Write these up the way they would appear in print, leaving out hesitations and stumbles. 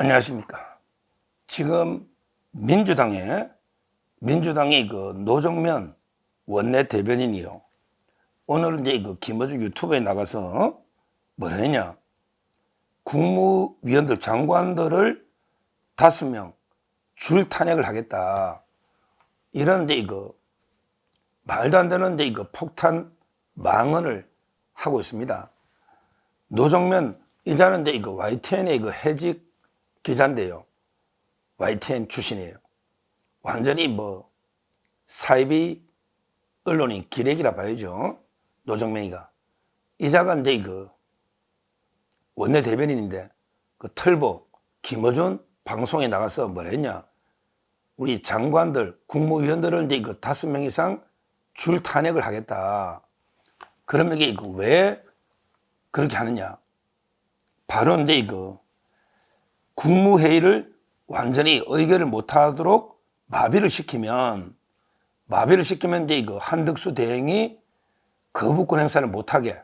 안녕하십니까. 지금 민주당의 그 노정면 원내 대변인이요. 오늘 이제 그 김어준 유튜브에 나가서 뭐라 했냐. 국무위원들, 장관들을 5명 줄 탄핵을 하겠다. 이런 이제 이거 말도 안 되는 이제 이거 폭탄 망언을 하고 있습니다. 노정면 이자는 이제 이거 YTN의 그 해직 기자인데요. YTN 출신이에요. 완전히 뭐 사이비 언론인 기레기라 봐야죠. 노정면이가. 이자가 이제 그 원내 대변인인데 그 털보 김어준 방송에 나가서 뭐라 했냐. 우리 장관들, 국무위원들을 이제 그 5명 이상 줄 탄핵을 하겠다. 그러면 이게 왜 그렇게 하느냐. 바로 이제 이거 국무회의를 완전히 의결을 못하도록 마비를 시키면 이제 이거 한덕수 대행이 거부권 행사를 못하게.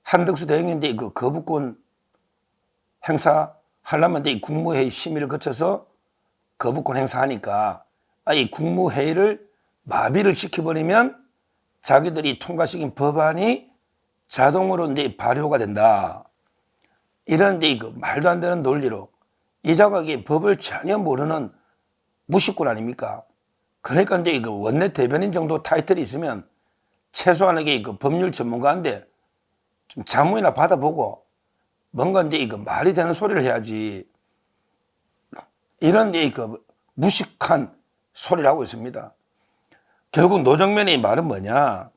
한덕수 대행이 이제 그 거부권 행사 하려면 이제 국무회의 심의를 거쳐서 거부권 행사하니까 이 국무회의를 마비를 시켜버리면 자기들이 통과시킨 법안이 자동으로 이제 발효가 된다. 이런 이제 그 말도 안 되는 논리로 이자가 법을 전혀 모르는 무식꾼 아닙니까? 그러니까 이제 그 원내 대변인 정도 타이틀이 있으면 최소한 이게 그 법률 전문가인데 좀 자문이나 받아보고 뭔가 이제 그 말이 되는 소리를 해야지. 이런 이제 그 무식한 소리를 하고 있습니다. 결국 노정면의 말은 뭐냐?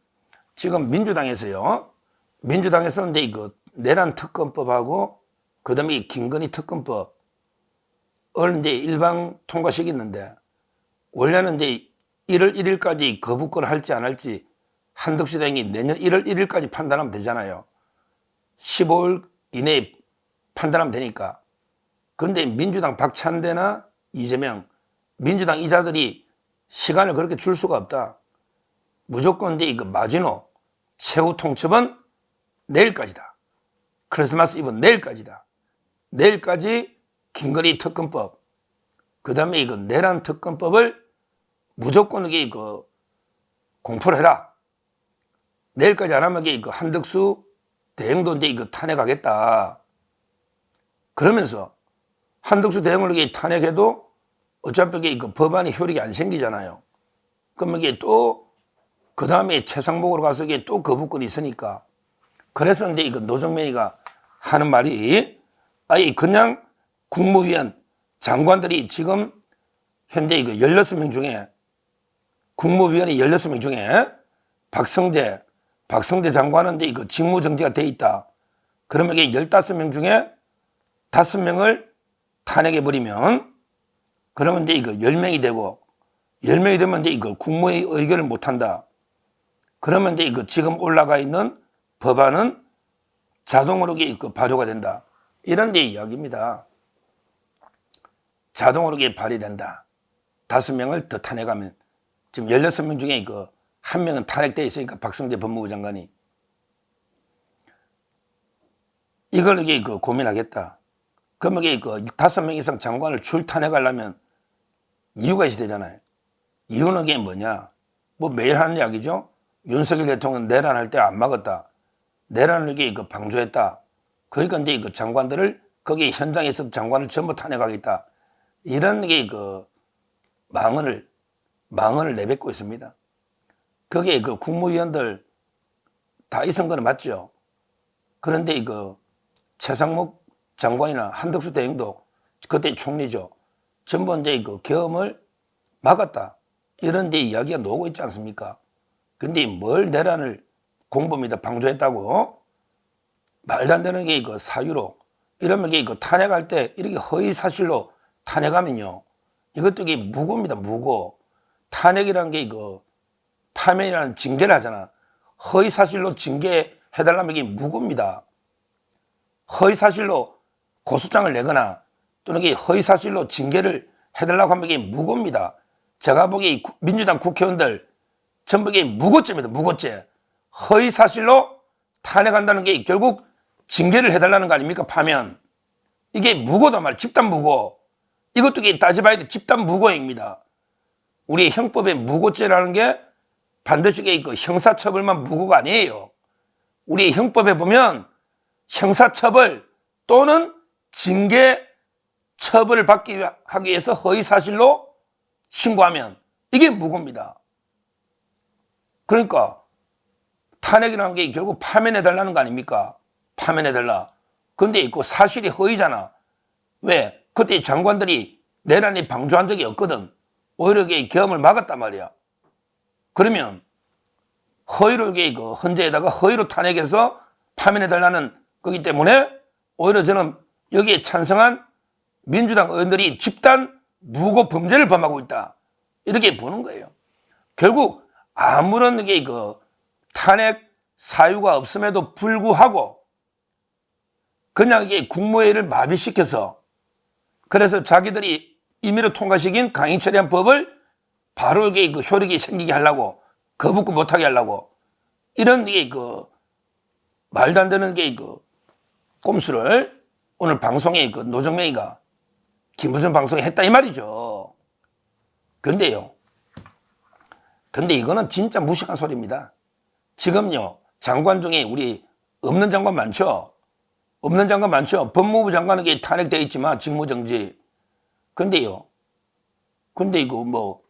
지금 민주당에서는 이제 그 내란 특검법하고 그다음에 김건희 특검법을 이제 일방 통과시켰는데 원래는 이제 1월 1일까지 거부권 할지 안 할지 한덕수 대행이 내년 1월 1일까지 판단하면 되잖아요. 15일 이내에 판단하면 되니까. 그런데 민주당 박찬대나 이재명, 민주당 이자들이 시간을 그렇게 줄 수가 없다. 무조건 이제 그 마지노 최후 통첩은 내일까지다. 크리스마스 이브는 내일까지다. 내일까지 김건희 특검법, 그 다음에 이거 내란 특검법을 무조건 이게 그 공포를 해라. 내일까지 안 하면 이게 그 한덕수 대행도 이제 이거 탄핵하겠다. 그러면서 한덕수 대행을 이게 탄핵해도 어차피 이게 그 법안이 효력이 안 생기잖아요. 그러면 이게 또 그 다음에 최상목으로 가서 이게 또 거부권이 있으니까. 그래서 이제 이거 노정면이가 하는 말이 그냥 국무위원 장관들이 지금 현재 이거 16명 중에 국무위원이 16명 중에 박성재 장관은 이제 이거 직무정지가 돼 있다. 그러면 이게 15명 중에 5명을 탄핵해버리면 그러면 이제 이거 10명이 되고 10명이 되면 이제 이거 국무회의 의결을 못한다. 그러면 이제 이거 지금 올라가 있는 법안은 자동으로 이게 발효가 된다. 이런 게 이야기입니다. 자동으로 이게 발휘된다. 5명을 더 탄핵하면 지금 16명 중에 그 1명은 탄핵되어 있으니까 박성재 법무부 장관이 이걸 이게 그 고민하겠다. 그러면 이게 그 5명 이상 장관을 줄 탄핵하려면 이유가 있어야 되잖아요. 이유는 이게 뭐냐? 뭐 매일 하는 이야기죠. 윤석열 대통령은 내란할 때 안 막았다. 내란을 이게 그 방조했다. 그러니까 이제 그 장관들을 거기 현장에서 장관을 전부 탄핵하겠다. 이런 게 그 망언을 내뱉고 있습니다. 그게 그 국무위원들 다 있은 거는 맞죠. 그런데 그 최상목 장관이나 한덕수 대행도 그때 총리죠. 전부 이제 그 계엄을 막았다. 이런 데 이야기가 나오고 있지 않습니까? 근데 뭘 내란을 공범이다 방조했다고? 말도 안 되는 게 그 사유로 이러면 이게 그 탄핵할 때 이렇게 허위 사실로 탄핵하면요. 이것도 이게 무고입니다. 무고. 탄핵이라는 게 그 파면이라는 징계를 하잖아. 허위 사실로 징계해달라면 이게 무고입니다. 허위 사실로 고소장을 내거나 또는 이게 허위 사실로 징계를 해달라고 하면 이게 무고입니다. 제가 보기에 민주당 국회의원들 전부 이게 무고죄입니다. 무고죄. 허위 사실로 탄핵한다는 게 결국 징계를 해달라는 거 아닙니까? 파면. 이게 무고단 말이에요. 집단 무고. 이것도 이게 따져봐야 돼. 집단 무고행위입니다. 우리 형법에 무고죄라는 게 반드시 그 형사처벌만 무고가 아니에요. 우리 형법에 보면 형사처벌 또는 징계 처벌을 받기 하기 위해서 허위사실로 신고하면 이게 무고입니다. 그러니까 탄핵이라는 게 결국 파면해달라는 거 아닙니까? 파면해달라. 근데 그 사실이 허위잖아. 왜? 그때 장관들이 내란이 방조한 적이 없거든. 오히려 이게 계엄을 막았단 말이야. 그러면 허위로 이게 그 헌재에다가 허위로 탄핵해서 파면해달라는 거기 때문에 오히려 저는 여기에 찬성한 민주당 의원들이 집단 무고 범죄를 범하고 있다. 이렇게 보는 거예요. 결국 아무런 이게 그 탄핵 사유가 없음에도 불구하고 그냥 이게 국무회의를 마비시켜서 그래서 자기들이 임의로 통과시킨 강행 처리한 법을 바로 이게 그 효력이 생기게 하려고 거부권 못하게 하려고 이런 이게 그 말도 안 되는 게 그 꼼수를 오늘 방송에 그 노정명이가 김부전 방송에 했다 이 말이죠. 근데 이거는 진짜 무식한 소리입니다. 지금요 장관 중에 우리 없는 장관 많죠. 없는 장관 많죠. 법무부 장관은 탄핵되어 있지만 직무정지. 근데 이거 뭐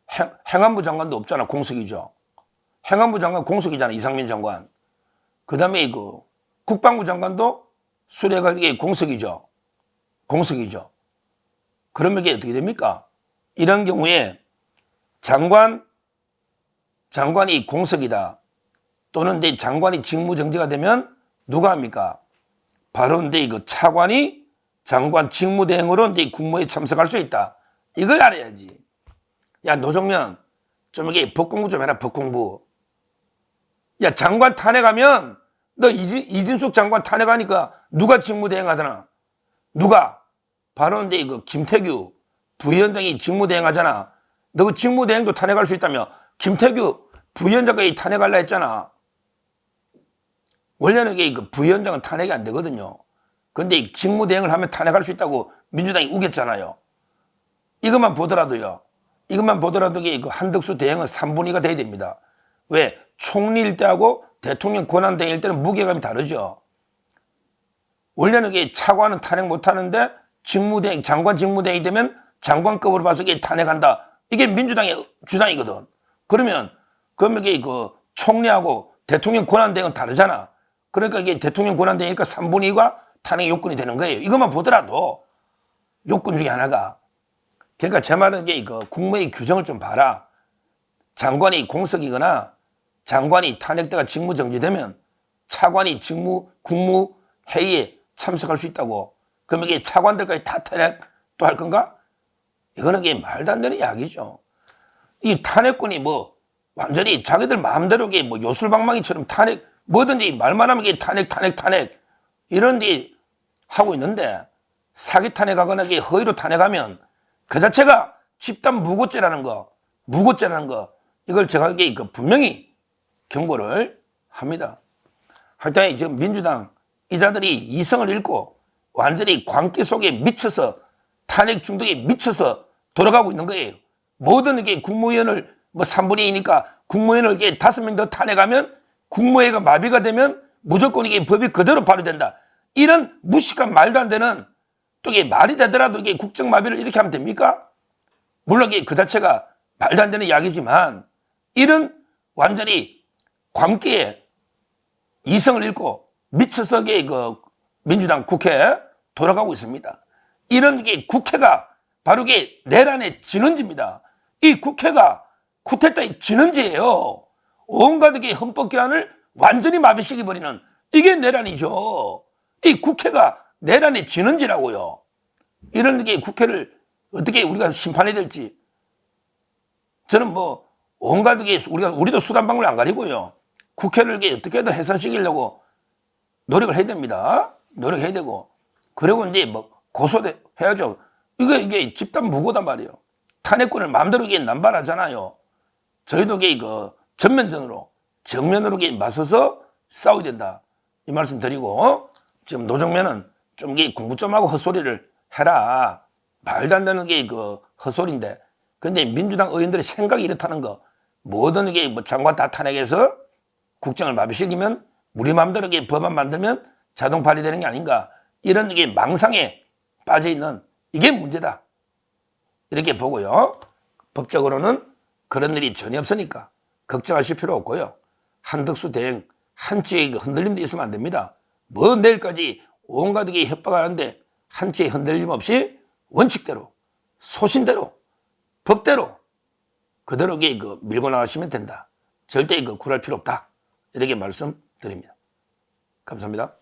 행안부 장관도 없잖아. 공석이죠. 행안부 장관 공석이잖아. 이상민 장관. 그 다음에 이거 국방부 장관도 수레가 이게 공석이죠. 공석이죠. 그러면 이게 어떻게 됩니까? 이런 경우에 장관이 공석이다. 또는 내 장관이 직무정지가 되면 누가 합니까? 바로 이제 그 차관이 장관 직무대행으로 이제 국무회에 참석할 수 있다. 이걸 알아야지. 야, 노정면, 좀 이게 법 공부 좀 해라, 법 공부. 야, 장관 탄핵하면 너 이진숙 장관 탄핵하니까 누가 직무대행 하더나? 누가? 바로 이제 그 김태규 부위원장이 직무대행 하잖아. 너 그 직무대행도 탄핵할 수 있다며 김태규 부위원장이 탄핵하려 했잖아. 원래는 이게 그 부위원장은 탄핵이 안 되거든요. 근데 직무대행을 하면 탄핵할 수 있다고 민주당이 우겼잖아요. 이것만 보더라도 이게 그 한덕수 대행은 3분의 2가 돼야 됩니다. 왜? 총리일 때하고 대통령 권한대행일 때는 무게감이 다르죠. 원래는 이게 차관은 탄핵 못 하는데 직무대행, 장관 직무대행이 되면 장관급으로 봐서 이게 탄핵한다. 이게 민주당의 주장이거든. 그러면 이게 그 총리하고 대통령 권한대행은 다르잖아. 그러니까 이게 대통령 권한대행이니까 3분의 2가 탄핵 요건이 되는 거예요. 이것만 보더라도 요건 중에 하나가. 그러니까 제 말은 이게 그 국무회의 규정을 좀 봐라. 장관이 공석이거나 장관이 탄핵대가 직무정지되면 차관이 국무회의에 참석할 수 있다고. 그럼 이게 차관들까지 다 탄핵 또 할 건가? 이거는 이게 말도 안 되는 이야기죠. 이 탄핵권이 뭐 완전히 자기들 마음대로 이게 뭐 요술방망이처럼 탄핵 뭐든지 말만 하면 이게 탄핵 이런 데 하고 있는데 사기 탄핵하거나 이게 허위로 탄핵하면 그 자체가 집단 무고죄라는 거 이걸 제가 이게 분명히 경고를 합니다. 하여튼 지금 민주당 이자들이 이성을 잃고 완전히 광기 속에 미쳐서 탄핵 중독에 미쳐서 돌아가고 있는 거예요. 모든 이게 국무위원을 뭐 3분의 2니까 국무위원을 이게 5명 더 탄핵하면 국무회의가 마비가 되면 무조건 이게 법이 그대로 발효된다. 이런 무식한 말도 안 되는 또 이게 말이 되더라도 이게 국정 마비를 이렇게 하면 됩니까? 물론 이게 그 자체가 말도 안 되는 이야기지만 이런 완전히 광기에 이성을 잃고 미쳐서 이게 그 민주당 국회에 돌아가고 있습니다. 이런 게 국회가 바로 이게 내란의 진원지입니다. 이 국회가 쿠데타의 진원지예요. 온갖 게 헌법 개헌을 완전히 마비시켜버리는 이게 내란이죠. 이 국회가 내란의 진원지라고요. 이런 게 국회를 어떻게 우리가 심판해야 될지 저는 뭐 온갖 게 우리도 수단방법을 안 가리고요. 국회를 이게 어떻게든 해산시키려고 노력을 해야 됩니다. 노력해야 되고 그리고 이제 뭐 고소해야죠. 이게 집단 무고단 말이에요. 탄핵권을 마음대로 이게 남발하잖아요. 저희도 이게 그 정면으로 이게 맞서서 싸워야 된다. 이 말씀 드리고 지금 노정면은 좀 이게 공부 좀 하고 헛소리를 해라. 말도 안 되는 게 그 헛소리인데. 근데 민주당 의원들의 생각이 이렇다는 거. 모든 게 뭐 장관 다 탄핵해서 국정을 마비시키면 우리 마음대로 이게 법안 만들면 자동 발의되는 게 아닌가. 이런 게 망상에 빠져 있는 이게 문제다. 이렇게 보고요. 법적으로는 그런 일이 전혀 없으니까 걱정하실 필요 없고요. 한덕수 대행 한치의 흔들림도 있으면 안 됩니다. 뭐 내일까지 온갖 게 협박하는데 한치의 흔들림 없이 원칙대로 소신대로 법대로 그대로 밀고 나가시면 된다. 절대 굴할 필요 없다. 이렇게 말씀드립니다. 감사합니다.